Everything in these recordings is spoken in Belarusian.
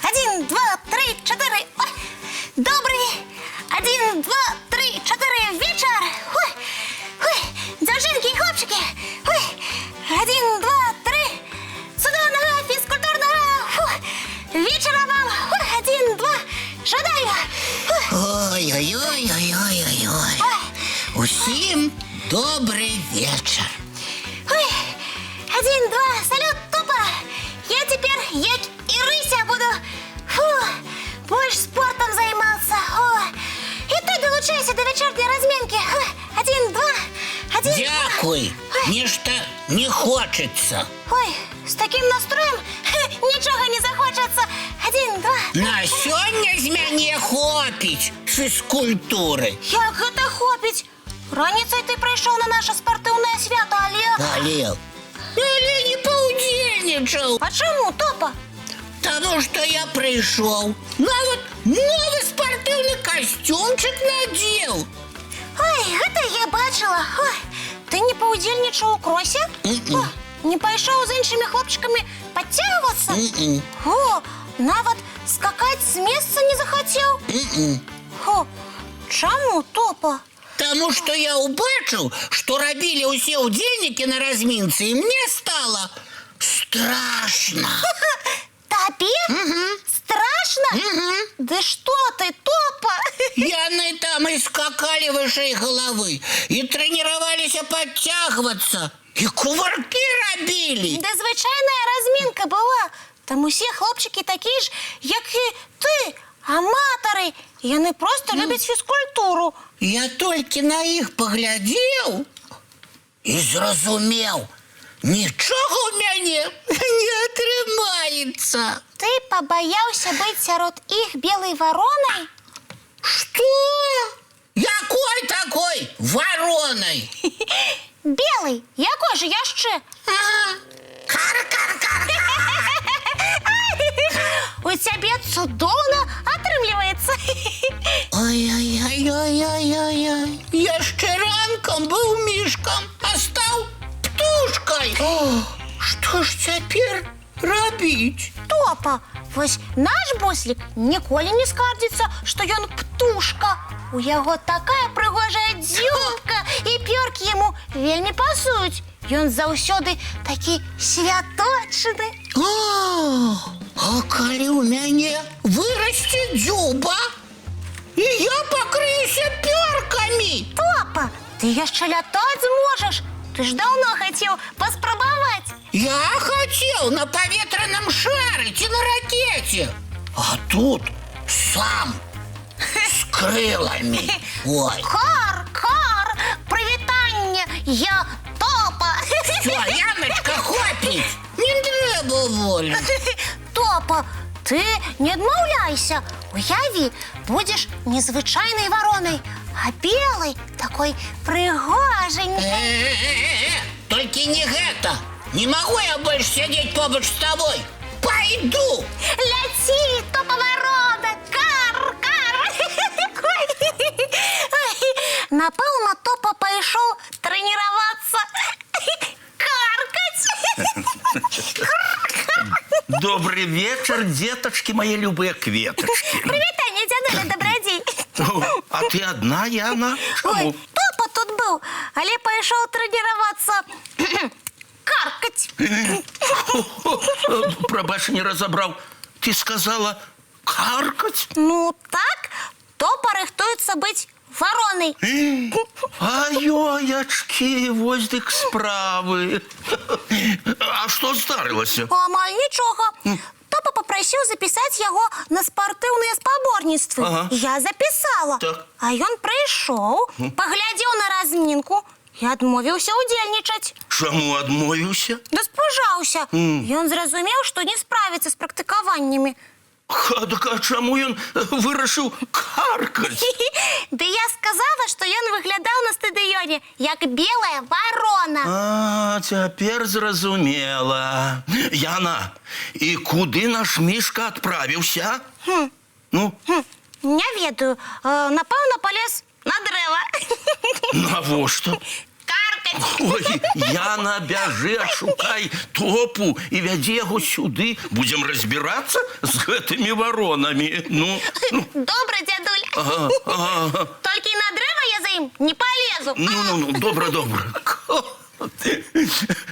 Один, два, три, чотири. Ой, добрий. Один, два, три, чотири. Вечір. Ой, ой, дівчинки і хлопчики. Ой, один, два, три. Судова нога, фізкультурна гра. Фух. Вечора вам. Ой, один, два. Жадаю. Ой-ой-ой-ой-ой-ой. Усім добрий вечір. Ой, один, два, салют, тупо. Я теперь, як і Рися, буду больше спортом займатися. О, і ти долучайся до вечірньої розминки. Один, два, один, Дякую. Нічого не хочеться. Ой, з таким настроєм нічого не захочеться. Один, два. На сьогодні з мене хопить фізкультури. Як гэта хопить? Раніцей ти прийшов на наше спортивне свято, Але не поудільничав. А чому, Топа? Тому що я прийшов. Навіть новий спортивний костюмчик надів. Ой, гэта я бачила. Ой, ти не поудільничав у кросі? О, не пішов з іншими хлопчиками підтягуватися? О, навіть скакати з місця не захотів? О, чому, Топа? Тому що я убачив, що робили усі удільники на розминці, і мені стало страшно. Тобі? Страшно? Да что ты, Топа? Яны там и скакали выше головы, и тренировались подтягиваться, и кувырки робили. Да звичайная розминка була. Там усі хлопчики такі ж, як і ти, аматори. І вони просто люблять фізкультуру. Я тільки на їх поглядів і зрозумів, нічого в мене не тримається. Ти побоявся бути серед їх білою вороною? Что? Якой такой вороной? Білий? Який же я ще? Кар-кар-кар. У тебе чудовно отримлюється. Ой-ой-ой-ой-ой-ой. Я ще ранком був мішком, а став птушкою. Що ж тепер робити? Топа, ось наш буслик ніколи не скардиться, що він птушка. У його така пригожа дзюбка, і пірки йому вельми пасують. Він заўсёды такі святочний. А коли у мене виросте дзюба, і я покриюся пірками. Топа, ти ще лятати зможеш. Ти ж давно хотів поспробувати. Я хотел на поветренном шарике, на ракете. А тут сам с крылами. Ой. Кар, привітання, я Топа. Все, Яночка, хватит. Не треба волю. Топа, ти не відмовляйся. Уяві, будеш не звичайною вороною, а білий, такой пригоженький. Только не это. Не могу я больше сидеть побач с тобой. Пойду. Ляці, Топа ворона, кар. Ой, напевно, Топа пішов тренуватися. Каркать. Добрый вечер, деточки мои любые кветочки. Привітання, дядуля Добродій. А ты одна, Яна? Ой, Чому? Топа тут був, але пішов тренуватися. Каркать. Пробач, не разобрал. Ты сказала каркать? Ну так, Топа рихтується бути вороною. Ай-ой-очки, воздух справи. А що здарилося? Амаль нічого. Топа попросив записати його на спортивне споборництво. Ага. Я записала. Так. А він прийшов, поглядів на розмінку і відмовився удільничати. Чому відмовився? Да спужався. Він зрозумів, що не справиться з практикуваннями. Так а чому він вирішив каркать? Да я сказала, що він виглядав на стадіоні як біла ворона. цяпер зразумела. Яна, і куды наш Мішка адправіўся? Ну, Не ведаю, напэўна, палез на дрэва. навошта? Каркаць. Ой, Яна, бяжы, адшукай Топу і вядзі яго сюды. Будзем разбірацца з гэтымі варонамі. Ну. Добра, дзядуль. Ага. Толькі на дрэва я за ім не палезу. Ну, добра.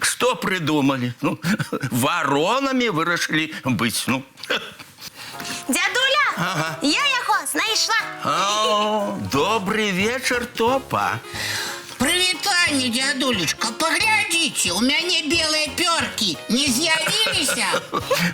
Што прыдумалі? Ну, варонамі вырашылі быць. Ну. Дзядуля, я яго знайшла. Добрый вечер, Топа. Прывітанне, дзядулечка, паглядзіце, у мяне белыя пёркі не з'явіліся?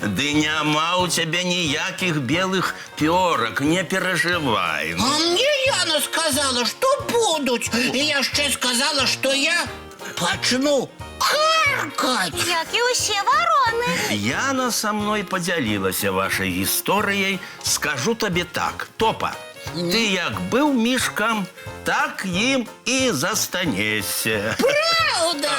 Ды няма у цябе ніякіх белых пёрак, не перажывай. А мне Яна сказала, што будуць. І яшчэ сказала, што я пачну каркаць. Як і ўсе вароны. Яна са мной падзялілася вашай гісторыяй. Скажу табе так, Топа, ты як быў мішкам, так ім і застанешся. Праўда?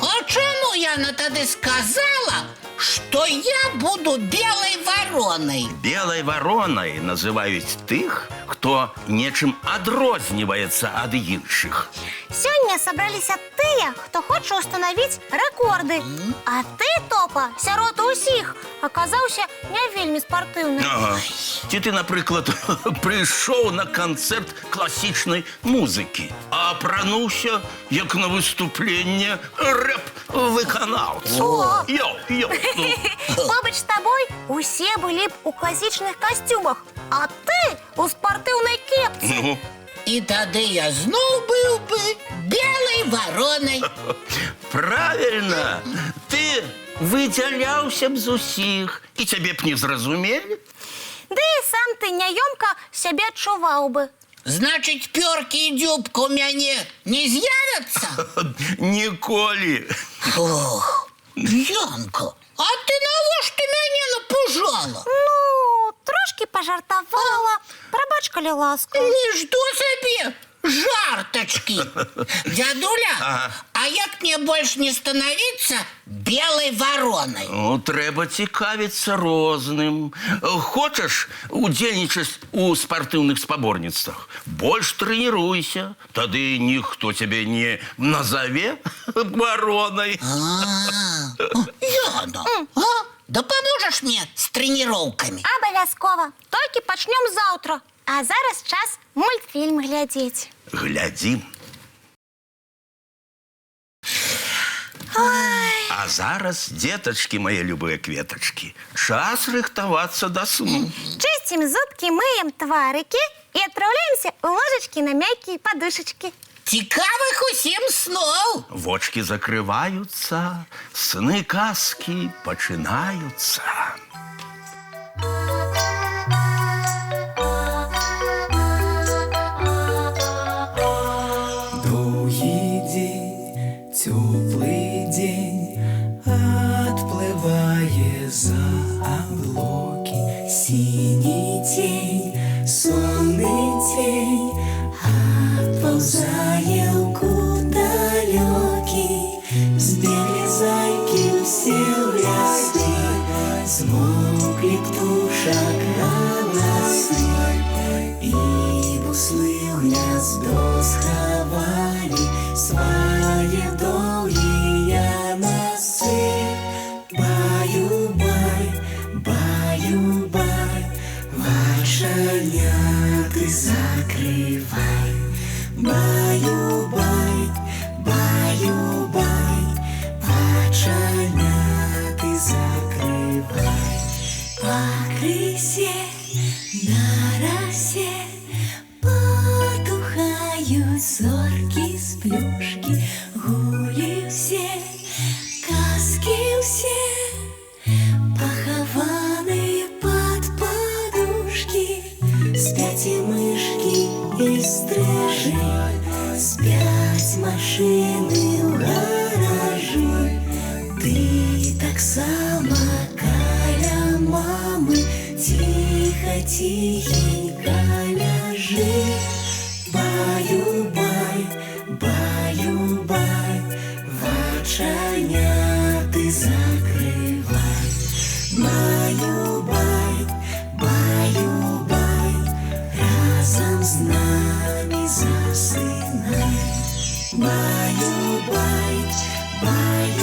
А чаму Яна тады сказала, што я буду белай варонай? Белай варонай называюць тых, хто нечым адрозніваецца ад іншых. Сёння сабраліся тыя, хто хоча ўстанавіць рэкорды. А ты, Топа, сярод усіх аказаўся не вельмі спартыўным. Ага. Ці ты, напрыклад, прыйшоў на канцэрт класічнай музыкі, а апрануўся, як на выступленне рэп-выканаўца. О! Йо. Побач з табой усе былі б у класічных касцюмах, а ты у спартыўнай кепцы. Ну, І тады я зноў быў бы белай варонай. правильно. Ты выдзяляўся б з усіх, і цябе б не зразумелі. Ды і сам ты няёмка сябе адчуваў бы. Значыць, пёркі і дзюбка ў мяне не з'явяцца? Ніколі. Ох, Янка, а ты навошта мяне напужала? Ну, трошки пожартавала. Прабач, калі ласка. Нішто сабе жартачкі. Дзядуля, а як мне больш не становіцца белай варонай? Ну, трэба цікавіцца розным. Хочаш удзельнічаць у спартыўных спаборніцтвах? Больш трэніруйся. Тады ніхто цябе не назаве варонай. Яна, дапаможаш мне з трэніроўкамі? Абавязкова. Толькі пачнём заўтра. А зараз час мультфільм глядзець. Глядзім. А зараз, дзетачкі мае любыя кветачкі, час рыхтавацца да сну. Чысцім зубкі, мыем тварыкі і адпраўляемся ў ложачкі на мяккія падушачкі. Цікавых усім сноў! Вочкі закрываюцца, сны казкі пачынаюцца. Доўгі дзень, цёплы дзень, адплывае за аблокі. Сіні цень, сонны цень, адпаўзае ў кут далёкі. Збеглі зайкі ўсе ў лясы, змоўклі птушак галасы, і буслы ў гняздо схавалі свае доўгія носы. Баю-бай, баю-бай, вачаняты закрывай. Баю-бай, баю-бай, вачаняты закрывай. Пакрысе, на расе потухаюць зоркі з плюшкі. Гулі ўсе, казкі ўсе, пахаваныя пад падушкі. Спяць і мышкі, і стрыжы, спяць машыны ў гаражы. Ты таксама каля мамы ціха-ціхенька ляжы. Баю-бай, баю-бай, оченяти закривай. Баю-бай, баю-бай, разом з нами засинай. Баю-бай, баю.